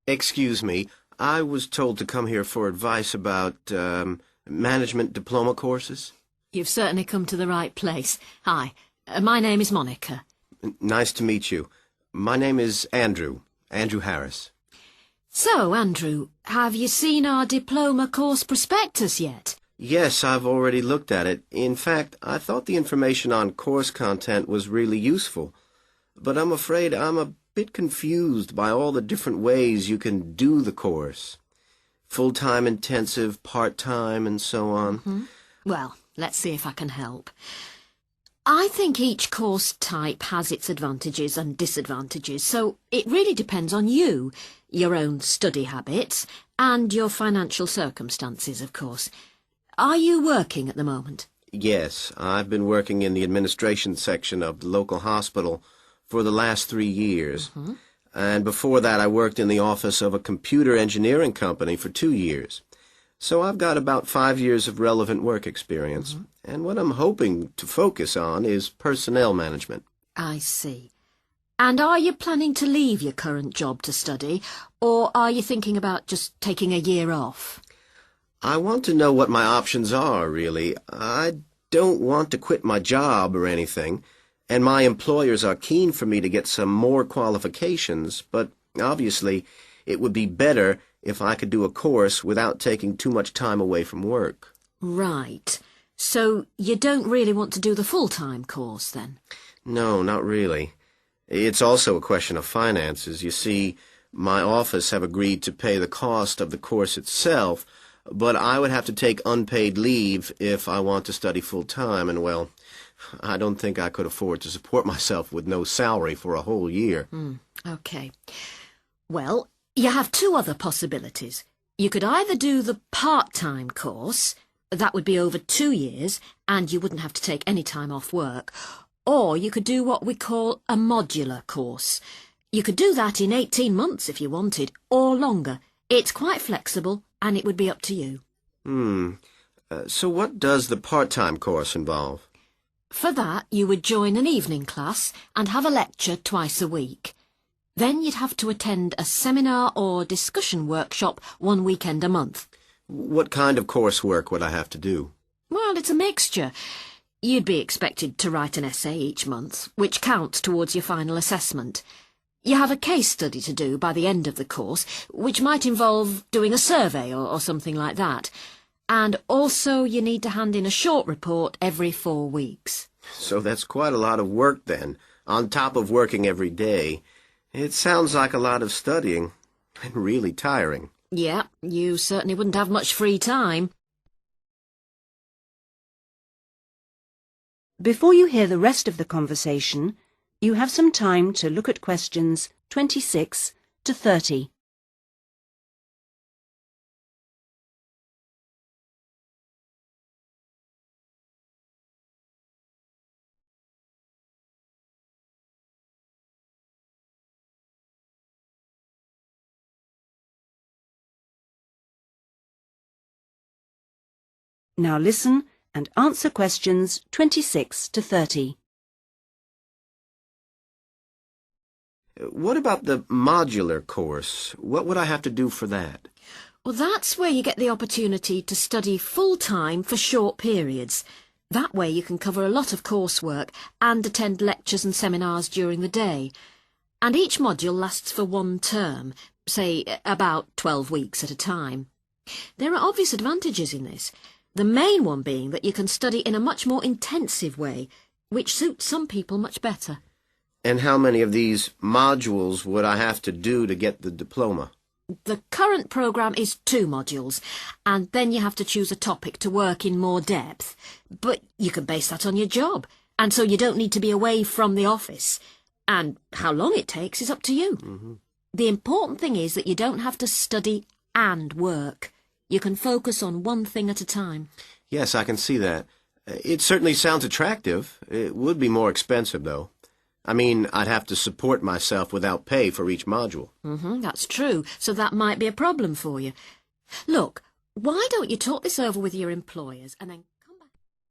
Excuse me, I was told to come here for advice about, management diploma courses. You've certainly come to the right place. Hi, my name is Monica. Nice to meet you. My name is Andrew Harris. So, Andrew, have you seen our diploma course prospectus yet? Yes, I've already looked at it. In fact, I thought the information on course content was really useful. But I'm afraid I'm a bit confused by all the different ways you can do the course. Full-time intensive, part-time, and so on. Well, let's see if I can help. I think each course type has its advantages and disadvantages, so it really depends on you, your own study habits, and your financial circumstances, of course. Are you working at the moment? Yes, I've been working in the administration section of the local hospital for the last 3 years. And before that I worked in the office of a computer engineering company for 2 years. So I've got about 5 years of relevant work experience. And what I'm hoping to focus on is personnel management. I see. And are you planning to leave your current job to study, or are you thinking about just taking a year off? I want to know what my options are, really. I don't want to quit my job or anything, and my employers are keen for me to get some more qualifications, but obviously it would be better if I could do a course without taking too much time away from work. Right. So you don't really want to do the full-time course, then? No, not really. It's also a question of finances. You see, my office have agreed to pay the cost of the course itself, but I would have to take unpaid leave if I want to study full-time, and, well, I don't think I could afford to support myself with no salary for a whole year. Okay. Well, you have two other possibilities. You could either do the part-time course, that would be over 2 years, and you wouldn't have to take any time off work, or you could do what we call a modular course. You could do that in 18 months if you wanted, or longer. It's quite flexible, and it would be up to you. So what does the part-time course involve? For that, you would join an evening class and have a lecture twice a week. Then you'd have to attend a seminar or discussion workshop 1 weekend a month. What kind of coursework would I have to do? Well, it's a mixture. You'd be expected to write an essay each month, which counts towards your final assessment. You have a case study to do by the end of the course, which might involve doing a survey or something like that. And also you need to hand in a short report every 4 weeks. So that's quite a lot of work then, on top of working every day. It sounds like a lot of studying, and really tiring. Yeah, you certainly wouldn't have much free time. Before you hear the rest of the conversation, you have some time to look at questions 26 to 30. Now listen and answer questions 26 to 30. What about the modular course? What would I have to do for that? Well, that's where you get the opportunity to study full-time for short periods. That way you can cover a lot of coursework and attend lectures and seminars during the day. And each module lasts for 1 term, say about 12 weeks at a time. There are obvious advantages in this. The main one being that you can study in a much more intensive way, which suits some people much better. And how many of these modules would I have to do to get the diploma? The current programme is 2 modules, and then you have to choose a topic to work in more depth. But you can base that on your job, and so you don't need to be away from the office. And how long it takes is up to you. The important thing is that you don't have to study and work. You can focus on one thing at a time. Yes, I can see that. It certainly sounds attractive. It would be more expensive, though. I mean, I'd have to support myself without pay for each module. That's true, so that might be a problem for you. Look, why don't you talk this over with your employers and then...